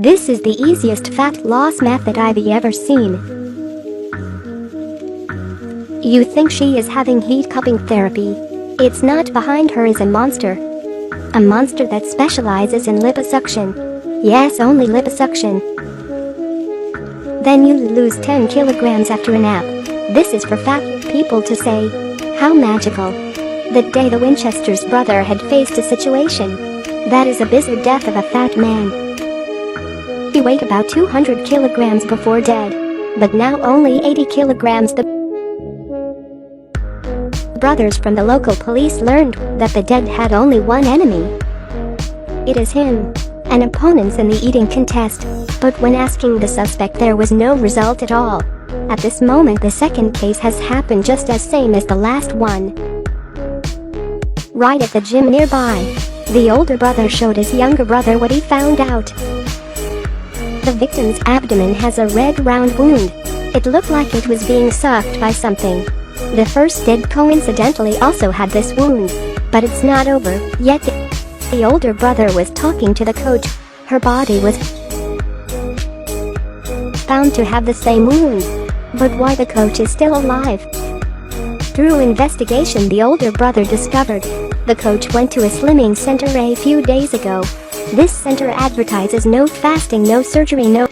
This is the easiest fat loss method I've ever seen. You think she is having heat cupping therapy. It's not. Behind her is a monster. A monster that specializes in liposuction. Yes, only liposuction. Then you lose 10 kilograms after a nap. This is for fat people to say. How magical. The day the Winchester's brother had faced a situation. That is a bizarre death of a fat man. He weighed about 200 kilograms before dead. But now only 80 kilograms. The brothers from the local police learned that the dead had only one enemy. It is him. An opponent in the eating contest. But when asking the suspect, there was no result at all. At this moment, the second case has happened just as same as the last one. Right at the gym nearby, the older brother showed his younger brother what he found out. The victim's abdomen has a red round wound. It looked like it was being sucked by something. The first dead coincidentally also had this wound. But it's not over yet. The older brother was talking to the coach. Her body was found to have the same wound. But why the coach is still alive? Through investigation, the older brother discovered the coach went to a slimming center a few days ago. This center advertises no fasting, no surgery, no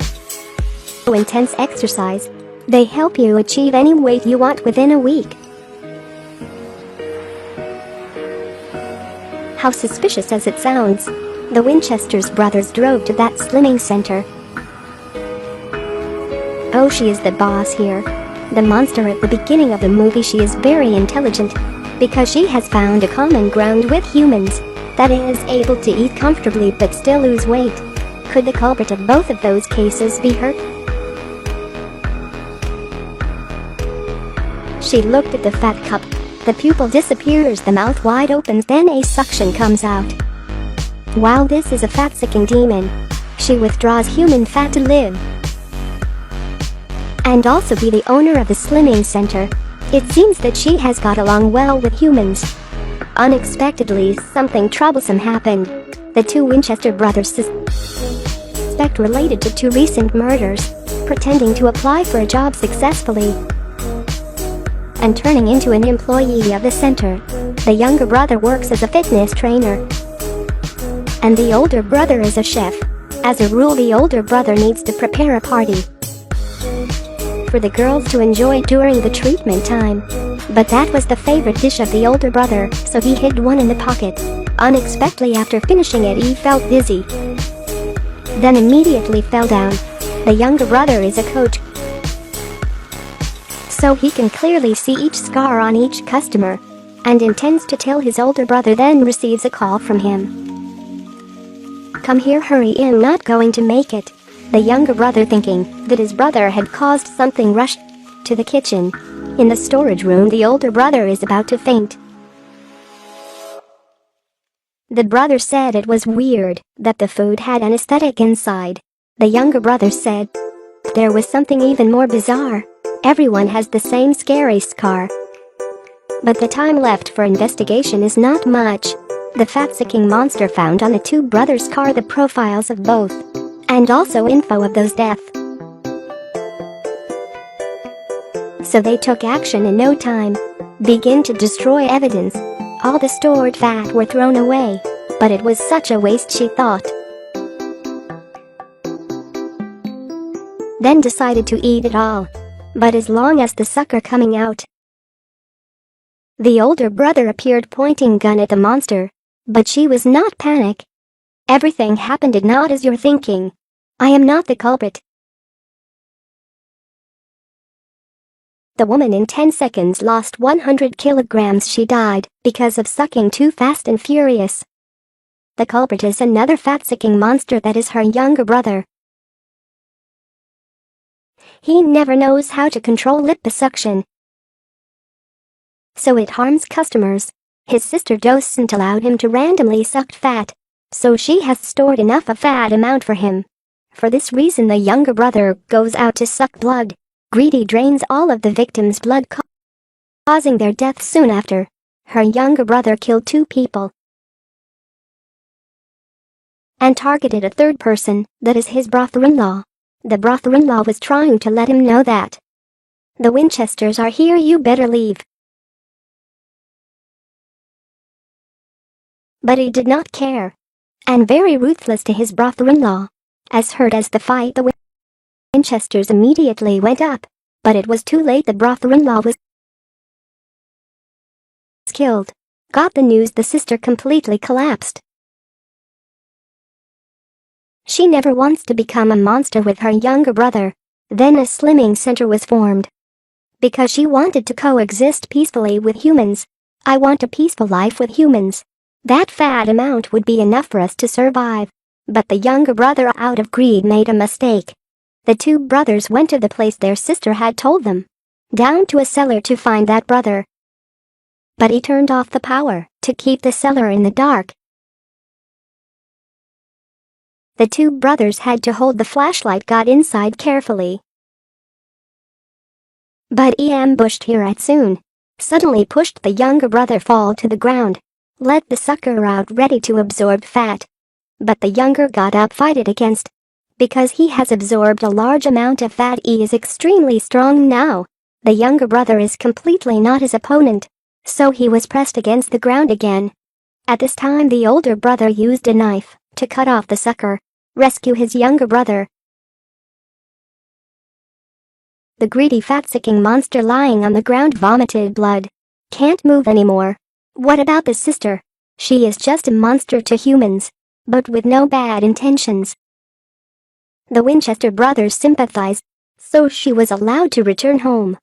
intense exercise. They help you achieve any weight you want within a week. How suspicious as it sounds. The Winchester's brothers drove to that slimming center. Oh, she is the boss here. The monster at the beginning of the movie. She is very intelligent because she has found a common ground with humans, that is, able to eat comfortably but still lose weight. Could the culprit of both of those cases be her? She looked at the fat cup. The pupil disappears, the mouth wide opens, then a suction comes out. Wow, this is a fat-sucking demon. She withdraws human fat to live and also be the owner of the slimming center. It seems that she has got along well with humans. Unexpectedly, something troublesome happened. The two Winchester brothers suspect related to two recent murders, pretending to apply for a job successfully and turning into an employee of the center. The younger brother works as a fitness trainer and the older brother is a chef. As a rule, the older brother needs to prepare a party for the girls to enjoy during the treatment time. But that was the favorite dish of the older brother, so he hid one in the pocket. Unexpectedly, after finishing it, he felt dizzy, then immediately fell down. The younger brother is a coach, so he can clearly see each scar on each customer and intends to tell his older brother, then receives a call from him. Come here, hurry, I'm not going to make it. The younger brother, thinking that his brother had caused something, rushed to the kitchen. In the storage room, the older brother is about to faint. The brother said it was weird that the food had anesthetic inside. The younger brother said there was something even more bizarre. Everyone has the same scary scar. But the time left for investigation is not much. The fat-sucking monster found on the two brothers' car the profiles of both, and also info of those deaths. So they took action in no time, begin to destroy evidence. All the stored fat were thrown away, but it was such a waste, she thought. Then decided to eat it all. But as long as the sucker coming out. The older brother appeared, pointing gun at the monster, but she was not panic. Everything happened not as you're thinking. I am not the culprit. The woman in 10 seconds lost 100 kilograms. She died because of sucking too fast and furious. The culprit is another fat-sucking monster, that is her younger brother. He never knows how to control liposuction, so it harms customers. His sister doesn't allow him to randomly suck fat, so she has stored enough of fat amount for him. For this reason, the younger brother goes out to suck blood. Greedy drains all of the victim's blood, causing their death soon after. Her younger brother killed two people. and targeted a third person, that is his brother-in-law. The brother-in-law was trying to let him know that the Winchesters are here, you better leave. But he did not care, and very ruthless to his brother-in-law. As hurt as the fight, the Winchesters immediately went up, but it was too late. The brother-in-law was killed. Got the news, the sister completely collapsed. She never wants to become a monster with her younger brother. Then a slimming center was formed, because she wanted to coexist peacefully with humans. I want a peaceful life with humans. That fat amount would be enough for us to survive. But the younger brother, out of greed, made a mistake. The two brothers went to the place their sister had told them, down to a cellar to find that brother. But he turned off the power to keep the cellar in the dark. The two brothers had to hold the flashlight, got inside carefully. But he ambushed Hirat soon. Suddenly pushed the younger brother fall to the ground. Let the sucker out, ready to absorb fat. But the younger got up, fight it against. Because he has absorbed a large amount of fat, he is extremely strong now. The younger brother is completely not his opponent. So he was pressed against the ground again. At this time the older brother used a knife to cut off the sucker, rescue his younger brother. The greedy fat-sucking monster lying on the ground vomited blood. Can't move anymore. What about the sister? She is just a monster to humans, but with no bad intentions. The Winchester brothers sympathized, so she was allowed to return home.